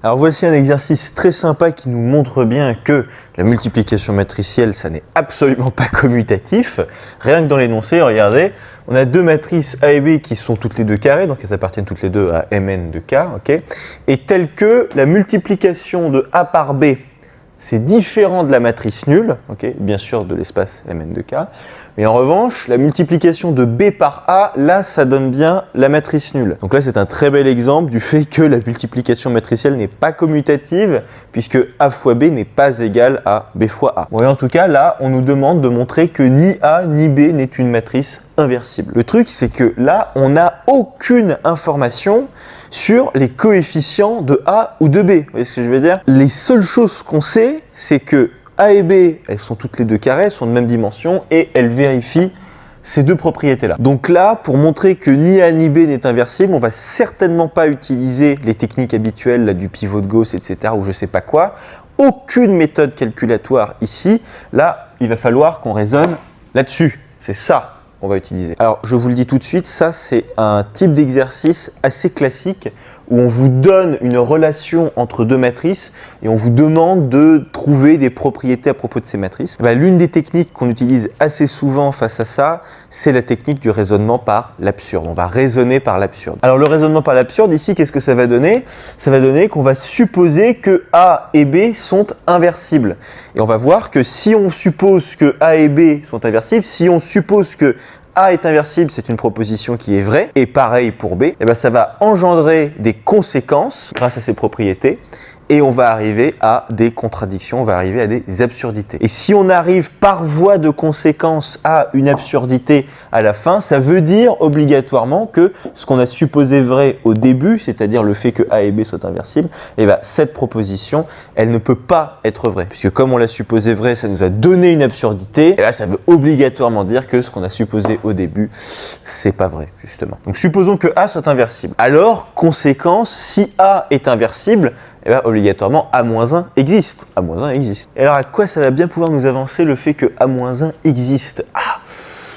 Alors voici un exercice très sympa qui nous montre bien que la multiplication matricielle, ça n'est absolument pas commutatif. Rien que dans l'énoncé, regardez, on a deux matrices A et B qui sont toutes les deux carrées, donc elles appartiennent toutes les deux à Mn de K, ok. Et tel que la multiplication de A par B, c'est différent de la matrice nulle, okay, bien sûr de l'espace Mn de K, mais en revanche, la multiplication de B par A, là, ça donne bien la matrice nulle. Donc là, c'est un très bel exemple du fait que la multiplication matricielle n'est pas commutative, puisque A fois B n'est pas égal à B fois A. Bon, et en tout cas, là, on nous demande de montrer que ni A ni B n'est une matrice inversible. Le truc, c'est que là, on n'a aucune information sur les coefficients de A ou de B. Vous voyez ce que je veux dire? Les seules choses qu'on sait, c'est que A et B, elles sont toutes les deux carrées, elles sont de même dimension et elles vérifient ces deux propriétés-là. Donc là, pour montrer que ni A ni B n'est inversible, on va certainement pas utiliser les techniques habituelles là, du pivot de Gauss, etc. ou je sais pas quoi. Aucune méthode calculatoire ici. Là, il va falloir qu'on raisonne là-dessus. C'est ça qu'on va utiliser. Alors, je vous le dis tout de suite, ça c'est un type d'exercice assez classique où on vous donne une relation entre deux matrices et on vous demande de trouver des propriétés à propos de ces matrices. L'une des techniques qu'on utilise assez souvent face à ça, c'est la technique du raisonnement par l'absurde. On va raisonner par l'absurde. Alors le raisonnement par l'absurde, ici, qu'est-ce que ça va donner? Ça va donner qu'on va supposer que A et B sont inversibles. Et on va voir que si on suppose que A et B sont inversibles, si on suppose que A est inversible, c'est une proposition qui est vraie, et pareil pour B, et ça va engendrer des conséquences grâce à ces propriétés, et on va arriver à des contradictions, on va arriver à des absurdités. Et si on arrive par voie de conséquence à une absurdité à la fin, ça veut dire obligatoirement que ce qu'on a supposé vrai au début, c'est-à-dire le fait que A et B soient inversibles, cette proposition, elle ne peut pas être vraie. Puisque comme on l'a supposé vrai, ça nous a donné une absurdité, et là ça veut obligatoirement dire que ce qu'on a supposé au début, c'est pas vrai, justement. Donc supposons que A soit inversible. Alors, conséquence, si A est inversible, obligatoirement A-1 existe. A-1 existe. Et alors à quoi ça va bien pouvoir nous avancer le fait que A-1 existe?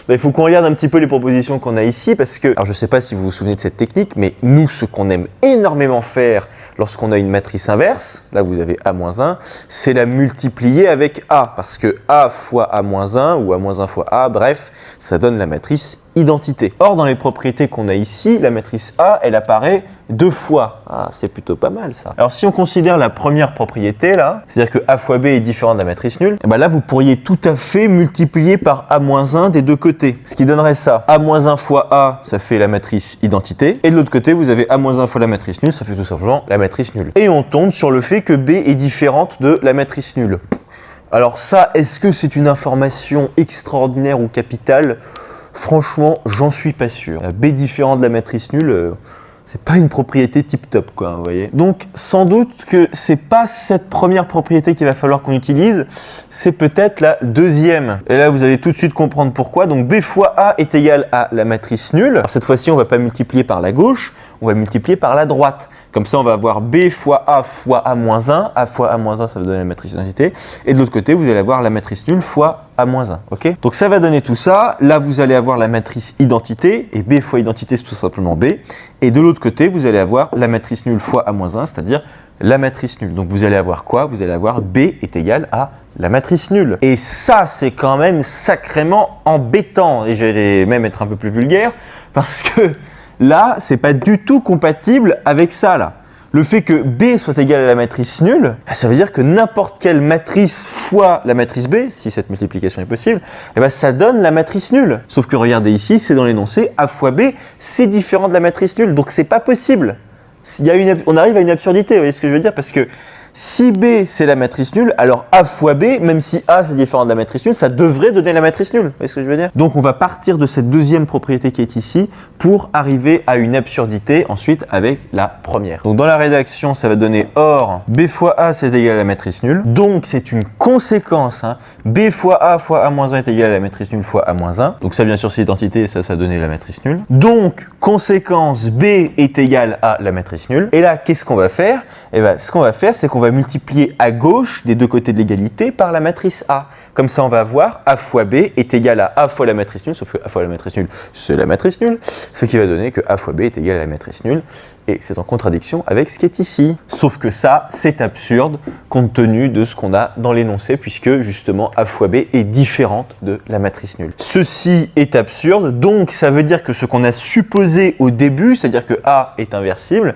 Il faut qu'on regarde un petit peu les propositions qu'on a ici parce que, alors je ne sais pas si vous vous souvenez de cette technique, mais nous, ce qu'on aime énormément faire lorsqu'on a une matrice inverse, là vous avez A-1, c'est la multiplier avec A parce que A fois A-1 ou A-1 fois A, bref, ça donne la matrice identité. Or, dans les propriétés qu'on a ici, la matrice A, elle apparaît deux fois. C'est plutôt pas mal ça. Alors, si on considère la première propriété là, c'est-à-dire que A fois B est différent de la matrice nulle, là, vous pourriez tout à fait multiplier par A-1 des deux côtés. Ce qui donnerait ça. A-1 fois A, ça fait la matrice identité. Et de l'autre côté, vous avez A-1 fois la matrice nulle, ça fait tout simplement la matrice nulle. Et on tombe sur le fait que B est différente de la matrice nulle. Alors ça, est-ce que c'est une information extraordinaire ou capitale? Franchement, j'en suis pas sûr. B différent de la matrice nulle, c'est pas une propriété tip-top, quoi, vous voyez. Donc, sans doute que c'est pas cette première propriété qu'il va falloir qu'on utilise, c'est peut-être la deuxième. Et là, vous allez tout de suite comprendre pourquoi. Donc, B fois A est égal à la matrice nulle. Alors, cette fois-ci, on va pas multiplier par la gauche, on va multiplier par la droite. Comme ça, on va avoir B fois A A-1. A fois A-1, ça va donner la matrice identité. Et de l'autre côté, vous allez avoir la matrice nulle fois A-1. Okay, donc, ça va donner tout ça. Là, vous allez avoir la matrice identité. Et B fois identité, c'est tout simplement B. Et de l'autre côté, vous allez avoir la matrice nulle fois A-1, c'est-à-dire la matrice nulle. Donc, vous allez avoir quoi? Vous allez avoir B est égal à la matrice nulle. Et ça, c'est quand même sacrément embêtant. Et je vais même être un peu plus vulgaire parce que là, c'est pas du tout compatible avec ça, là. Le fait que B soit égal à la matrice nulle, ça veut dire que n'importe quelle matrice fois la matrice B, si cette multiplication est possible, ça donne la matrice nulle. Sauf que regardez ici, c'est dans l'énoncé, A fois B, c'est différent de la matrice nulle, donc c'est pas possible. On arrive à une absurdité, vous voyez ce que je veux dire? Parce que si B c'est la matrice nulle, alors A fois B, même si A c'est différent de la matrice nulle, ça devrait donner la matrice nulle. Vous voyez ce que je veux dire? Donc on va partir de cette deuxième propriété qui est ici pour arriver à une absurdité ensuite avec la première. Donc dans la rédaction, ça va donner or B fois A c'est égal à la matrice nulle. Donc c'est une conséquence. B fois A-1 est égal à la matrice nulle fois A-1. Donc ça bien sûr c'est l'identité et ça donnait la matrice nulle. Donc conséquence B est égal à la matrice nulle. Et là qu'est-ce qu'on va faire? Ce qu'on va faire c'est qu'on va va multiplier à gauche des deux côtés de l'égalité par la matrice A. Comme ça, on va avoir A fois B est égal à A fois la matrice nulle, sauf que A fois la matrice nulle, c'est la matrice nulle, ce qui va donner que A fois B est égal à la matrice nulle, et c'est en contradiction avec ce qui est ici. Sauf que ça, c'est absurde, compte tenu de ce qu'on a dans l'énoncé, puisque justement A fois B est différente de la matrice nulle. Ceci est absurde, donc ça veut dire que ce qu'on a supposé au début, c'est-à-dire que A est inversible,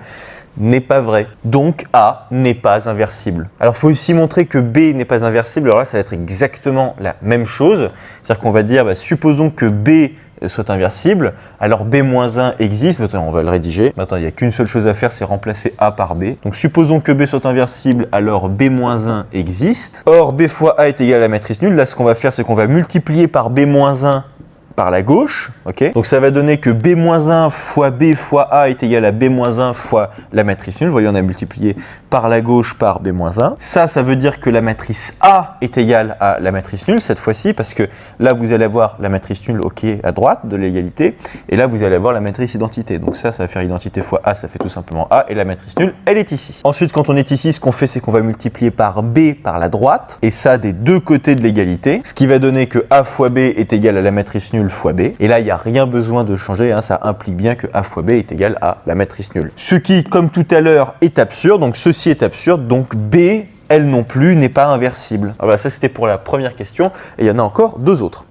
n'est pas vrai. Donc A n'est pas inversible. Alors il faut aussi montrer que B n'est pas inversible. Alors là, ça va être exactement la même chose. C'est-à-dire qu'on va dire, supposons que B soit inversible, alors B-1 existe. Maintenant, on va le rédiger. Maintenant, il n'y a qu'une seule chose à faire, c'est remplacer A par B. Donc supposons que B soit inversible, alors B-1 existe. Or, B fois A est égal à la matrice nulle. Là, ce qu'on va faire, c'est qu'on va multiplier par B-1 par la gauche, ok. Donc ça va donner que B-1 fois B fois A est égal à B-1 fois la matrice nulle. Vous voyez, on a multiplié par la gauche par B-1. Ça veut dire que la matrice A est égale à la matrice nulle cette fois-ci, parce que là, vous allez avoir la matrice nulle ok à droite de l'égalité, et là, vous allez avoir la matrice identité. Donc ça va faire identité fois A, ça fait tout simplement A, et la matrice nulle, elle est ici. Ensuite, quand on est ici, ce qu'on fait, c'est qu'on va multiplier par B par la droite, et ça des deux côtés de l'égalité, ce qui va donner que A fois B est égal à la matrice nulle fois B. Et là, il n'y a rien besoin de changer, ça implique bien que A fois B est égal à la matrice nulle. Ce qui, comme tout à l'heure, est absurde, donc ceci est absurde, donc B, elle non plus, n'est pas inversible. Alors voilà, ça c'était pour la première question, et il y en a encore deux autres.